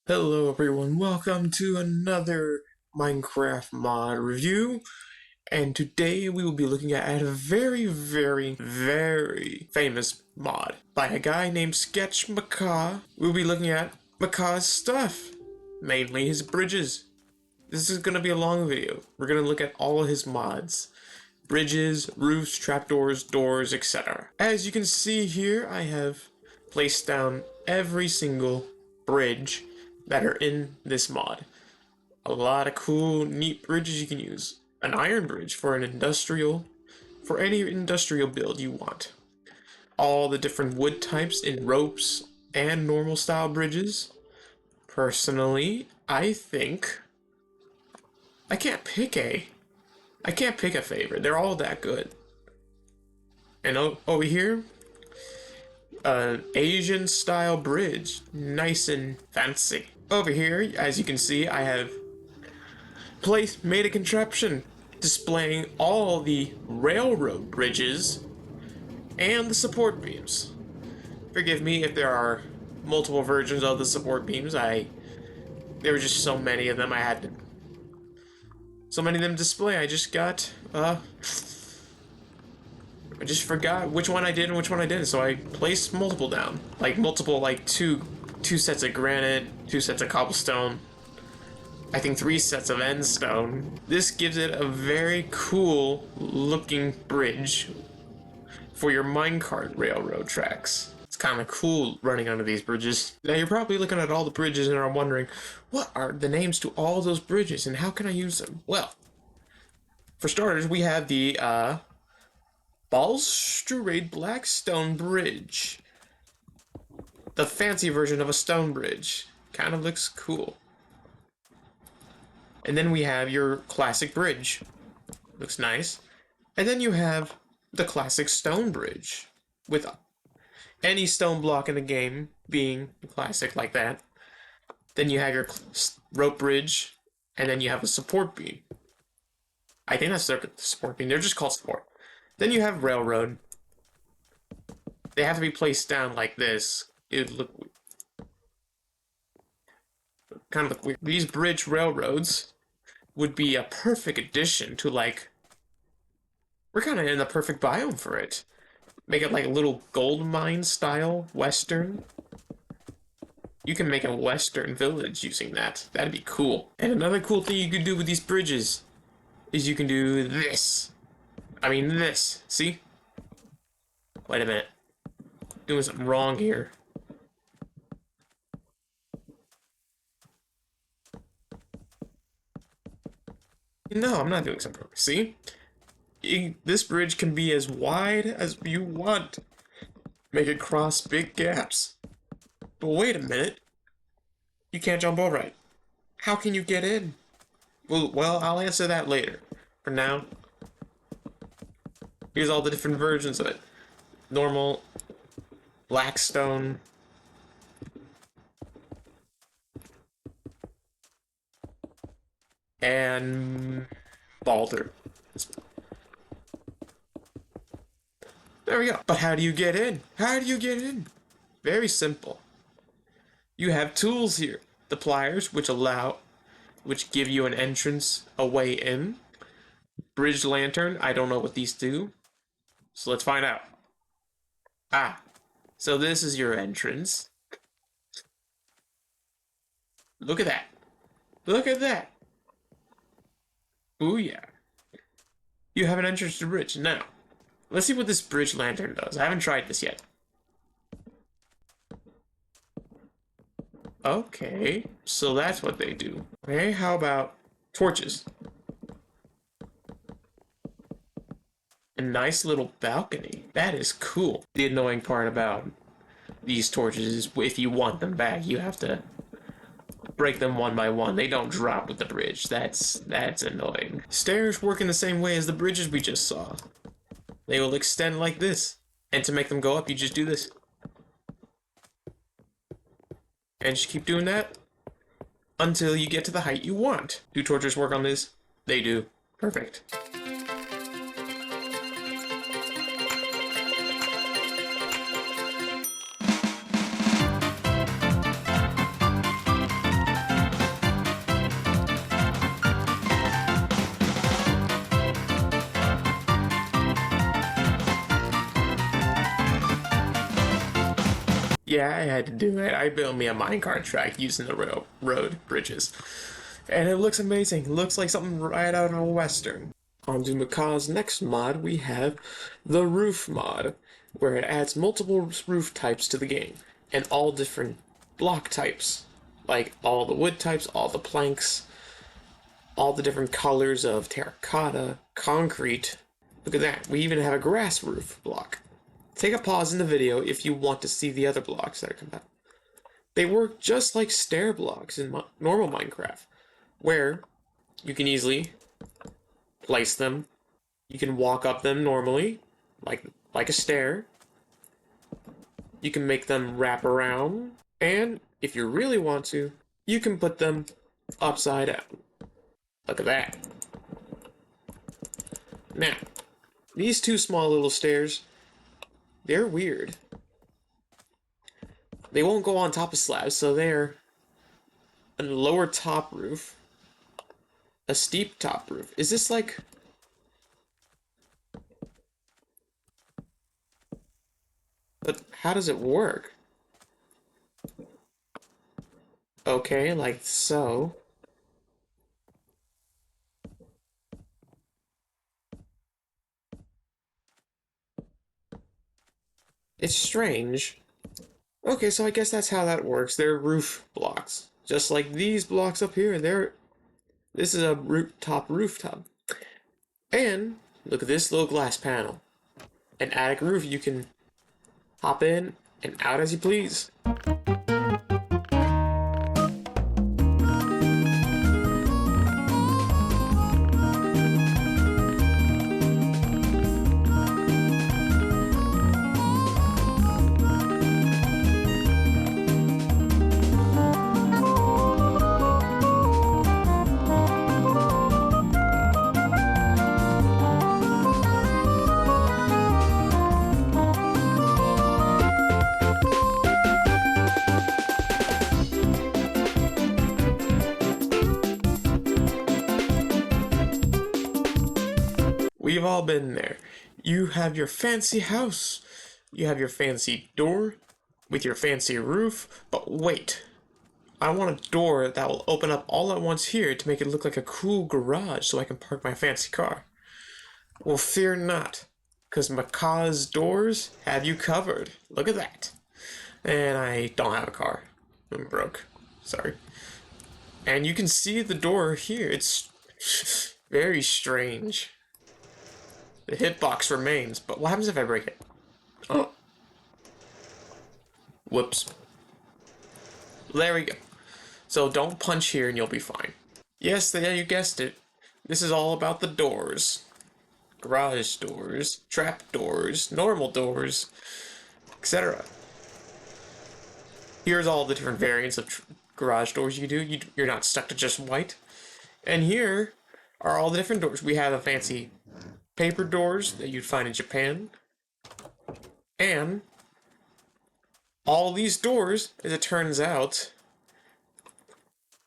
Hello everyone, welcome to another Minecraft mod review, and today we will be looking at a very famous mod by a guy named Sketch Macaw. We'll be looking at Macaw's stuff, mainly his bridges. This is going to be a long video. We're going to look at all his mods. Bridges, roofs, trapdoors, doors, etc. As you can see here, I have placed down every single bridge that are in this mod. A lot of cool, neat bridges you can use. An iron bridge for any industrial build you want. All the different wood types in ropes and normal style bridges. Personally, I think I can't pick a favorite. They're all that good. And over here, an Asian style bridge, nice and fancy. Over here, as you can see, I have made a contraption displaying all the railroad bridges and the support beams. Forgive me if there are multiple versions of the support beams. There were just so many of them. So many of them display. I just forgot which one I did and which one I didn't, so I placed multiple down. Like two sets of granite, 2 sets of cobblestone, I think 3 sets of end stone. This gives it a very cool looking bridge for your minecart railroad tracks. It's kind of cool running under these bridges. Now you're probably looking at all the bridges and are wondering, what are the names to all those bridges and how can I use them? Well, for starters, we have the balustrade black stone bridge. The fancy version of a stone bridge. Kind of looks cool. And then we have your classic bridge. Looks nice. And then you have the classic stone bridge, with any stone block in the game being classic like that. Then you have your rope bridge, and then you have a support beam. I think that's the support beam. They're just called support. Then you have railroad. They have to be placed down like this. It would look kind of look weird. These bridge railroads would be a perfect addition to, like, we're kind of in the perfect biome for it. Make it like a little gold mine style western. You can make a western village using that. That'd be cool. And another cool thing you could do with these bridges is you can do this. I mean this. See? Wait a minute. Doing something wrong here. No, I'm not doing something wrong. See? This bridge can be as wide as you want. Make it cross big gaps. But wait a minute. You can't jump over it. How can you get in? Well, I'll answer that later. For now, here's all the different versions of it. Normal, blackstone, and Balder. There we go. But how do you get in? How do you get in? Very simple. You have tools here. The pliers, which give you an entrance, a way in. Bridge lantern, I don't know what these do. So let's find out. So this is your entrance. Look at that. Look at that. Ooh, yeah. You have an entrance to the bridge. Now, let's see what this bridge lantern does. I haven't tried this yet. Okay, so that's what they do. Okay, how about torches? A nice little balcony. That is cool. The annoying part about these torches is if you want them back, you have to break them one by one. They don't drop with the bridge. That's annoying. Stairs work in the same way as the bridges we just saw. They will extend like this. And to make them go up, you just do this. And just keep doing that until you get to the height you want. Do torches work on this? They do. Perfect. Yeah, I had to do it. I built me a minecart track using the road bridges. And it looks amazing. It looks like something right out of a western. On to Macaw's next mod, we have the roof mod, where it adds multiple roof types to the game, and all different block types. Like all the wood types, all the planks, all the different colors of terracotta, concrete. Look at that, we even have a grass roof block. Take a pause in the video if you want to see the other blocks that are compatible. They work just like stair blocks in normal Minecraft, where you can easily place them. You can walk up them normally, like a stair. You can make them wrap around, and if you really want to, you can put them upside down. Look at that. Now, these two small little stairs, they're weird. They won't go on top of slabs, so they're a lower top roof, a steep top roof. Is this like... But how does it work? Okay, like so. It's strange. Okay, so I guess that's how that works. They're roof blocks. Just like these blocks up here, this is a rooftop. And look at this little glass panel. An attic roof, you can hop in and out as you please. We've all been there. You have your fancy house. You have your fancy door with your fancy roof. But wait, I want a door that will open up all at once here to make it look like a cool garage so I can park my fancy car. Well, fear not, because Macaw's doors have you covered. Look at that. And I don't have a car. I'm broke. Sorry. And you can see the door here. It's very strange. The hitbox remains, but what happens if I break it? Oh. Whoops. There we go. So don't punch here and you'll be fine. Yes, there you guessed it. This is all about the doors. Garage doors, trap doors, normal doors, etc. Here's all the different variants of garage doors you can do. You're not stuck to just white. And here are all the different doors. We have a fancy paper doors that you'd find in Japan. And all these doors, as it turns out,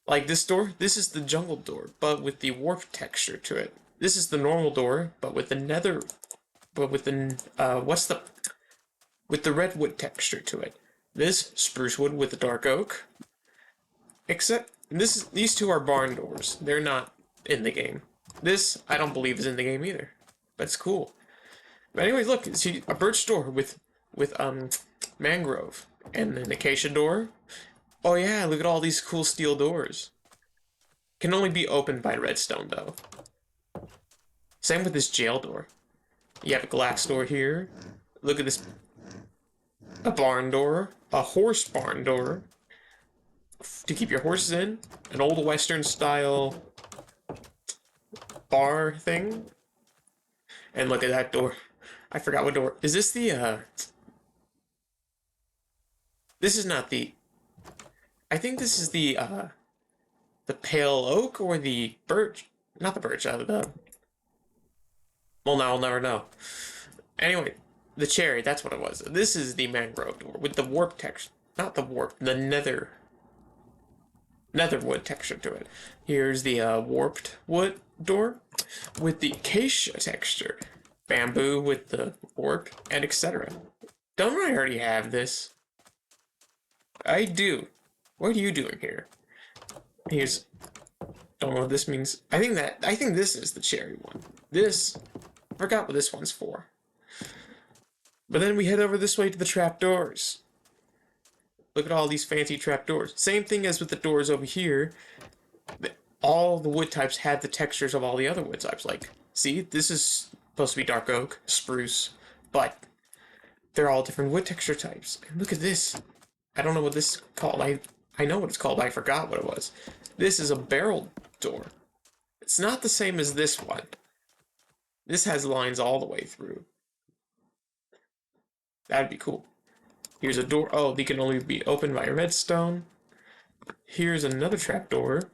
like this door, this is the jungle door, but with the warp texture to it. This is the normal door, but with the with the redwood texture to it. This spruce wood with the dark oak. Except these two are barn doors. They're not in the game. This I don't believe is in the game either. That's cool. But anyways, look, see a birch door with mangrove and an acacia door. Oh yeah, look at all these cool steel doors. Can only be opened by redstone though. Same with this jail door. You have a glass door here. Look at this. A barn door. A horse barn door. To keep your horses in. An old western style bar thing. And look at that door. I forgot what door. Is this the, This is not the... I think this is the pale oak or the birch. Not the birch, the... Well, now I'll never know. Anyway, the cherry, that's what it was. This is the mangrove door with the warp texture. Not the warp, the netherwood texture to it. Here's the warped wood door with the acacia texture, bamboo with the warp, and etc. Don't I already have this? I do. What are you doing here? Here's, don't know what this means. I think this is the cherry one. This, I forgot what this one's for. But then we head over this way to the trapdoors. Look at all these fancy trapdoors. Same thing as with the doors over here. All the wood types have the textures of all the other wood types. Like, see, this is supposed to be dark oak, spruce, but they're all different wood texture types. And look at this. I don't know what this is called. I know what it's called, but I forgot what it was. This is a barrel door. It's not the same as this one. This has lines all the way through. That'd be cool. Here's a door. Oh, they can only be opened by redstone. Here's another trapdoor.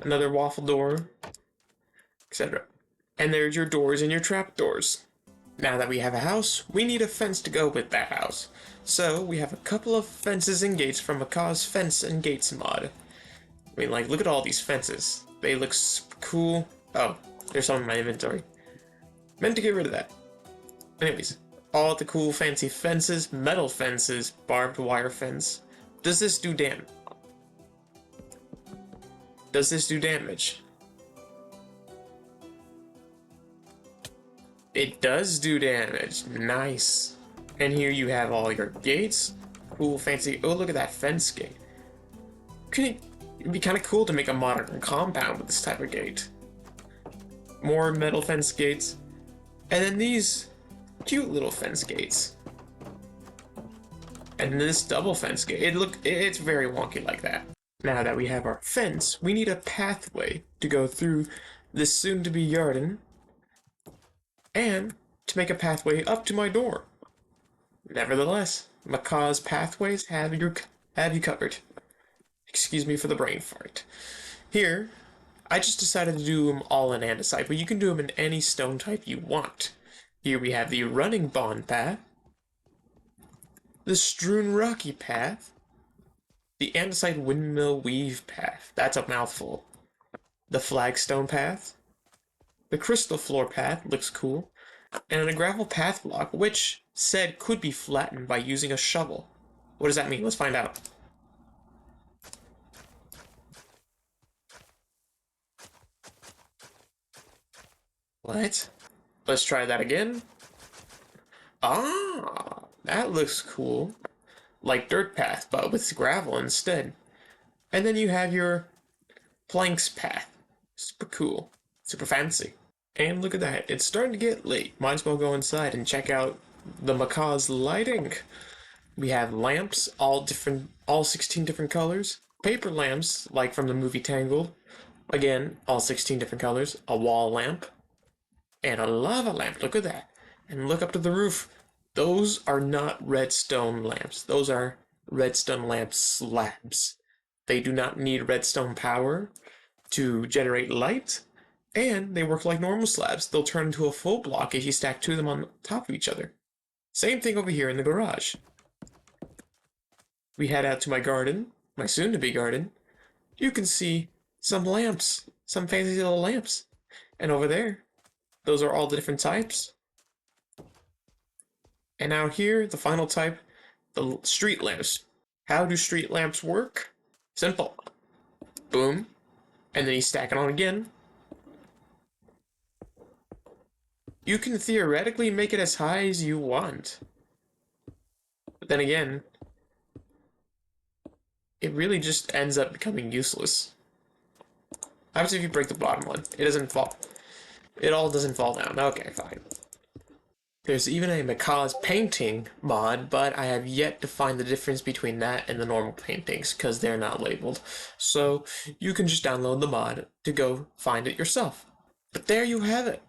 Another waffle door, etc. And there's your doors and your trapdoors. Now that we have a house, we need a fence to go with that house. So we have a couple of fences and gates from Macaw's Fence and Gates mod. I mean, like, look at all these fences. They look cool. Oh, there's some in my inventory. Meant to get rid of that. Anyways, all the cool fancy fences, metal fences, barbed wire fence. Does this do damage? Does this do damage? It does do damage. Nice. And here you have all your gates. Cool, fancy. Oh, look at that fence gate. It'd be kind of cool to make a modern compound with this type of gate. More metal fence gates. And then these cute little fence gates. And this double fence gate. It's very wonky like that. Now that we have our fence, we need a pathway to go through this soon-to-be garden, and to make a pathway up to my door. Nevertheless, Macaw's pathways have you covered. Excuse me for the brain fart. Here, I just decided to do them all in andesite, but you can do them in any stone type you want. Here we have the running bond path, the strewn rocky path, the andesite windmill weave path. That's a mouthful. The flagstone path. The crystal floor path looks cool. And a gravel path block, which said could be flattened by using a shovel. What does that mean? Let's find out. What? Let's try that again. Ah, that looks cool. Like dirt path, but with gravel instead. And then you have your planks path. Super cool. Super fancy. And look at that. It's starting to get late. Might as well go inside and check out the Macaw's lighting. We have lamps, all 16 different colors. Paper lamps, like from the movie Tangled. Again, all 16 different colors. A wall lamp. And a lava lamp. Look at that. And look up to the roof. Those are not redstone lamps. Those are redstone lamp slabs. They do not need redstone power to generate light, and they work like normal slabs. They'll turn into a full block if you stack two of them on top of each other. Same thing over here in the garage. We head out to my garden, my soon-to-be garden. You can see some lamps, some fancy little lamps. And over there, those are all the different types. And now here, the final type, the street lamps. How do street lamps work? Simple. Boom. And then you stack it on again. You can theoretically make it as high as you want. But then again, it really just ends up becoming useless. Obviously, if you break the bottom one, it doesn't fall. It all doesn't fall down. Okay, fine. There's even a Macaw's painting mod, but I have yet to find the difference between that and the normal paintings, because they're not labeled. So, you can just download the mod to go find it yourself. But there you have it.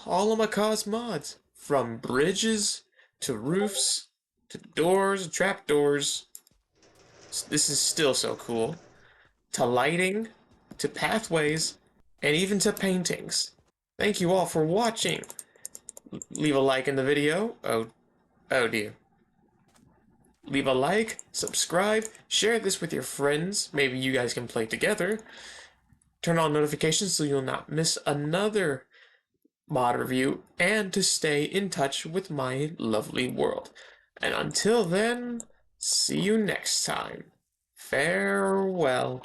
All of Macaw's mods. From bridges, to roofs, to doors, trapdoors. This is still so cool. To lighting, to pathways, and even to paintings. Thank you all for watching. Leave a like in the video. Oh dear. Leave a like, subscribe, share this with your friends. Maybe you guys can play together. Turn on notifications so you'll not miss another mod review, and to stay in touch with my lovely world. And until then, see you next time. Farewell.